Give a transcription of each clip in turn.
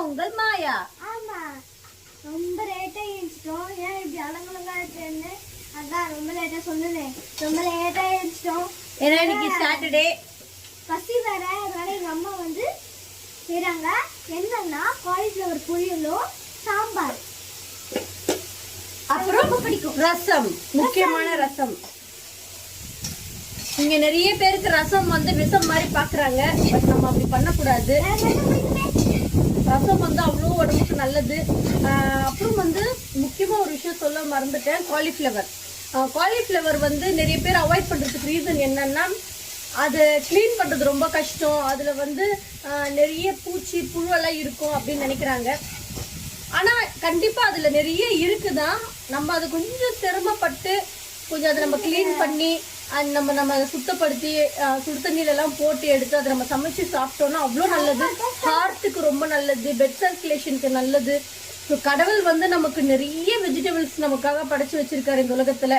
உங்கள் மாயா. ஆமா, ரொம்ப லேட்டா எழுந்திட்டோம். ஏன் இப்படி அலங்கலங்கா இருக்குன்னு அதான் ரொம்ப லேட்டா சொன்னேன். ரொம்ப லேட்டா எழுந்திட்டோம். ஏன்னா இன்னைக்கு சாட்டர்டே, பசி வேற. அதனால எங்க அம்மா வந்து செய்றாங்க. என்னன்னா காலிஃப்ளவர் பொரியலும் சாம்பார், அப்புறம் பிடிக்கும் ரசம், முக்கியமான ரசம். இங்க நிறைய பேருக்கு ரசம் வந்து விஷம் மாதிரி பாக்குறாங்க. பட் நம்ம அப்படி பண்ணக்கூடாது. ரசம் வந்து அவ்வளோ உடம்புக்கு நல்லது. அப்புறம் வந்து முக்கியமா ஒரு விஷயம் சொல்ல மறந்துட்டேன். காலிஃப்ளவர் வந்து நிறைய பேர் அவாய்ட் பண்றதுக்கு ரீசன் என்னன்னா, அது கிளீன் பண்றது ரொம்ப கஷ்டம், அதுல வந்து நிறைய பூச்சி புழுவெல்லாம் இருக்கும் அப்படின்னு நினைக்கிறாங்க. ஆனா கண்டிப்பா அதுல நிறைய இருக்குதான். நம்ம அது கொஞ்சம் சிரமப்பட்டு கொஞ்சம் அதை நம்ம கிளீன் பண்ணி நம்ம அதை சுத்தப்படுத்தி சுடு தண்ணியில எல்லாம் போட்டு எடுத்து அதை நம்ம சமைச்சு சாப்பிட்டோம்னா அவ்வளோ நல்லது. ஹார்ட்டுக்கு ரொம்ப நல்லது, பெட் சர்க்குலேஷனுக்கு நல்லது. ஸோ கடவுள் வந்து நமக்கு நிறைய வெஜிடபிள்ஸ் நமக்காக படைச்சு வச்சிருக்காரு இந்த உலகத்துல.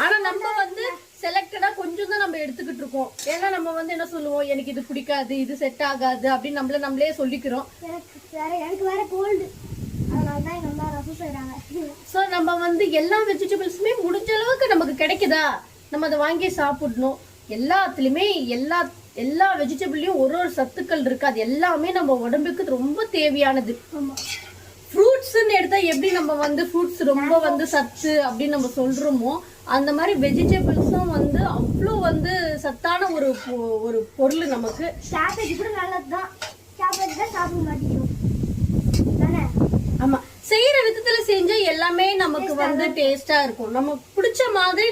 ஆனா நம்ம வந்து செலக்டடா கொஞ்சம் தான் நம்ம எடுத்துக்கிட்டு இருக்கோம். ஏன்னா நம்ம வந்து என்ன சொல்லுவோம், எனக்கு இது பிடிக்காது, இது செட் ஆகாது அப்படின்னு நம்மளே சொல்லிக்கிறோம். எனக்கு வேற கோல்டு, அதனாலதான் எங்க அம்மா ரசம் செய்றாங்க. ஸோ நம்ம வந்து எல்லா வெஜிடபிள்ஸுமே முடிஞ்ச அளவுக்கு நமக்கு கிடைக்குதா, நம்ம அதை வாங்கி சாப்பிடணும். எல்லாத்துலயுமே எல்லா வெஜிடபிள்லயும் ஒரு சத்துக்கள் இருக்கு. அது எல்லாமே நம்ம உடம்புக்கு ரொம்ப தேவையானது. ஃப்ரூட்ஸ்ன்னு எடுத்தா எப்படி நம்ம வந்து ஃப்ரூட்ஸ் ரொம்ப வந்து சத்து அப்படின்னு நம்ம சொல்றோமோ, அந்த மாதிரி வெஜிடபிள்ஸும் வந்து அவ்வளோ வந்து சத்தான ஒரு பொருள் நமக்கு. கேபேஜ் கூட நல்லதுதான். கேபேஜ் தான் சாப்பிட மாட்டேங்கிறோம் தானே. ஆமா, செய்யற விதத்துல செஞ்சா எல்லாமே நமக்கு வந்து டேஸ்டா இருக்கும். நம்ம பிடிச்ச மாதிரி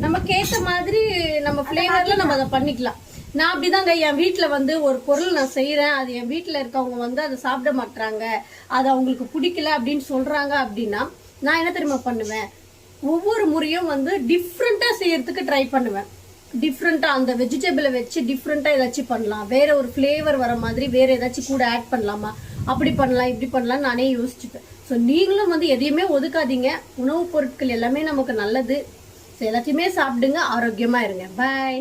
நமக்கு ஏத்த மாதிரி நம்ம பிளேவர்ல நம்ம அதை பண்ணிக்கலாம். நான் அப்படிதாங்க என் வீட்டுல வந்து ஒரு பொருள் நான் செய்யறேன், அது என் வீட்டுல இருக்கவங்க வந்து அதை சாப்பிட மாட்டாங்க, அது அவங்களுக்கு பிடிக்கல அப்படின்னு சொல்றாங்க அப்படின்னா நான் என்ன தெரியுமா பண்ணுவேன், ஒவ்வொரு முறையும் வந்து டிஃப்ரெண்டா செய்யறதுக்கு ட்ரை பண்ணுவேன். டிஃப்ரெண்டா அந்த வெஜிடபிளை வச்சு டிஃப்ரெண்டா ஏதாச்சும் பண்ணலாம், வேற ஒரு ஃபிளேவர் வர மாதிரி வேற ஏதாச்சும் கூட ஆட் பண்ணலாமா, அப்படி பண்ணலாம் இப்படி பண்ணலாம் நானே யோசிச்சுப்பேன். ஸோ நீங்களும் வந்து எதையுமே ஒதுக்காதீங்க. உணவுப் பொருட்கள் எல்லாமே நமக்கு நல்லது. ஸோ எல்லாத்தையுமே சாப்பிடுங்க, ஆரோக்கியமா இருங்க. பாய்.